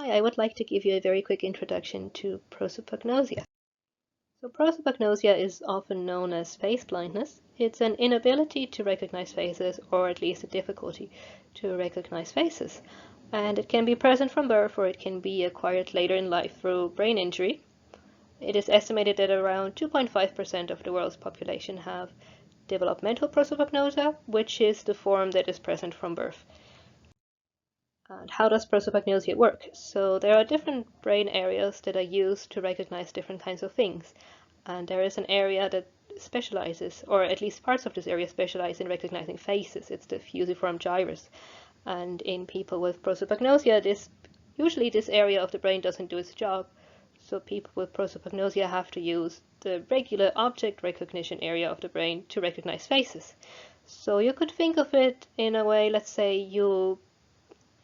Hi, I would like to give you a very quick introduction to prosopagnosia. So prosopagnosia is often known as face blindness. It's an inability to recognize faces, or at least a difficulty to recognize faces. And it can be present from birth, or it can be acquired later in life through brain injury. It is estimated that around 2.5% of the world's population have developmental prosopagnosia, which is the form that is present from birth. And how does prosopagnosia work? So there are different brain areas that are used to recognize different kinds of things. And there is an area that specializes, or at least parts of this area specialize in recognizing faces. It's the fusiform gyrus. And in people with prosopagnosia, usually this area of the brain doesn't do its job. So people with prosopagnosia have to use the regular object recognition area of the brain to recognize faces. So you could think of it in a way, let's say you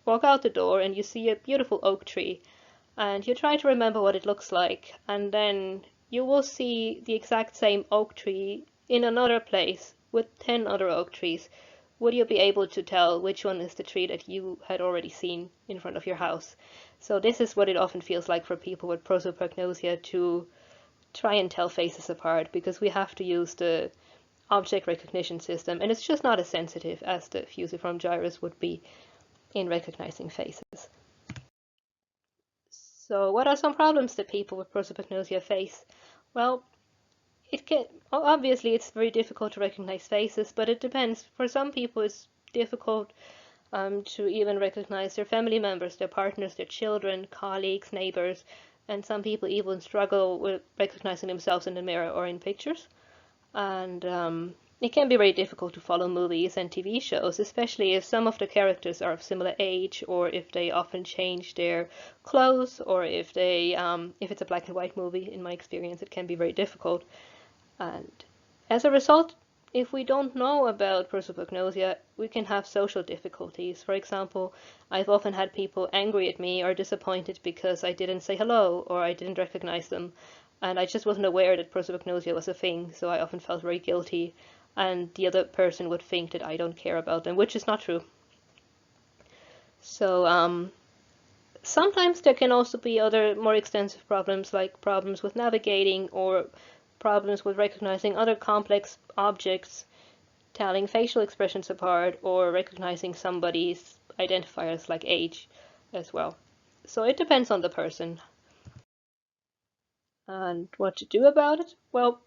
walk out the door and you see a beautiful oak tree and you try to remember what it looks like, and then you will see the exact same oak tree in another place with 10 other oak trees. Would you be able to tell which one is the tree that you had already seen in front of your house? So this is what it often feels like for people with prosopagnosia to try and tell faces apart, because we have to use the object recognition system, and it's just not as sensitive as the fusiform gyrus would be in recognizing faces. So what are some problems that people with prosopagnosia face? Well, obviously it's very difficult to recognize faces, but it depends. For some people it's difficult to even recognize their family members, their partners, their children, colleagues, neighbors, and some people even struggle with recognizing themselves in the mirror or in pictures. And it can be very difficult to follow movies and TV shows, especially if some of the characters are of similar age, or if they often change their clothes, or if it's a black and white movie. In my experience, it can be very difficult. And as a result, if we don't know about prosopagnosia, we can have social difficulties. For example, I've often had people angry at me or disappointed because I didn't say hello or I didn't recognize them. And I just wasn't aware that prosopagnosia was a thing, so I often felt very guilty. And the other person would think that I don't care about them, which is not true. So sometimes there can also be other more extensive problems, like problems with navigating or problems with recognizing other complex objects, telling facial expressions apart, or recognizing somebody's identifiers like age as well. So it depends on the person. And what to do about it? Well,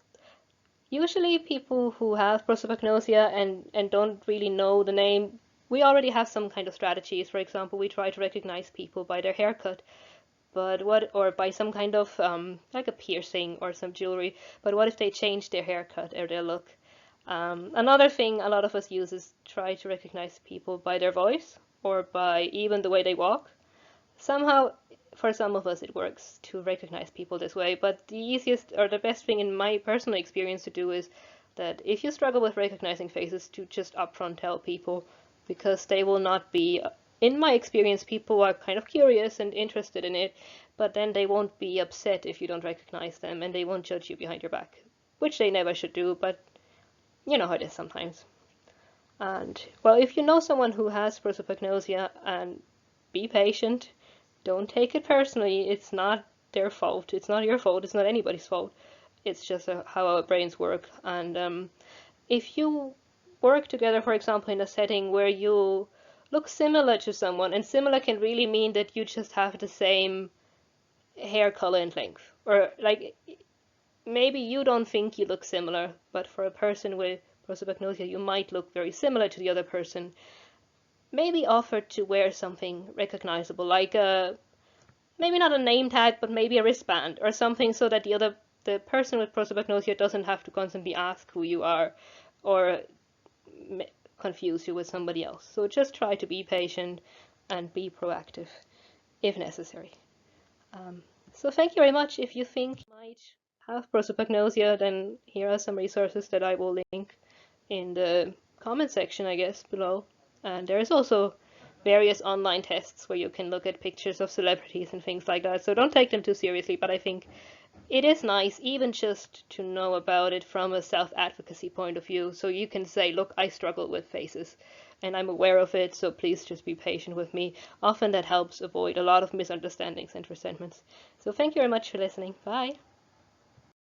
usually people who have prosopagnosia and don't really know the name, we already have some kind of strategies. For example, we try to recognize people by their haircut, or by some kind of like a piercing or some jewelry. But what if they change their haircut or their look? Another thing a lot of us use is try to recognize people by their voice or by even the way they walk. Somehow, for some of us, it works to recognize people this way, but the easiest or the best thing in my personal experience to do is that if you struggle with recognizing faces, to just upfront tell people, because they will not be, in my experience, people are kind of curious and interested in it, but then they won't be upset if you don't recognize them, and they won't judge you behind your back, which they never should do, but you know how it is sometimes. And, well, if you know someone who has prosopagnosia, and be patient, don't take it personally. It's not their fault. It's not your fault. It's not anybody's fault. It's just how our brains work. And if you work together, for example, in a setting where you look similar to someone, and similar can really mean that you just have the same hair color and length, or like maybe you don't think you look similar, but for a person with prosopagnosia, you might look very similar to the other person. Maybe offer to wear something recognizable, like maybe not a name tag, but maybe a wristband or something, so that the person with prosopagnosia doesn't have to constantly ask who you are or confuse you with somebody else. So just try to be patient and be proactive if necessary. So thank you very much. If you think you might have prosopagnosia, then here are some resources that I will link in the comment section, I guess, below. And there is also various online tests where you can look at pictures of celebrities and things like that. So don't take them too seriously, but I think it is nice even just to know about it from a self-advocacy point of view. So you can say, look, I struggle with faces. and I'm aware of it, so please just be patient with me. Often that helps avoid a lot of misunderstandings and resentments. So thank you very much for listening. Bye.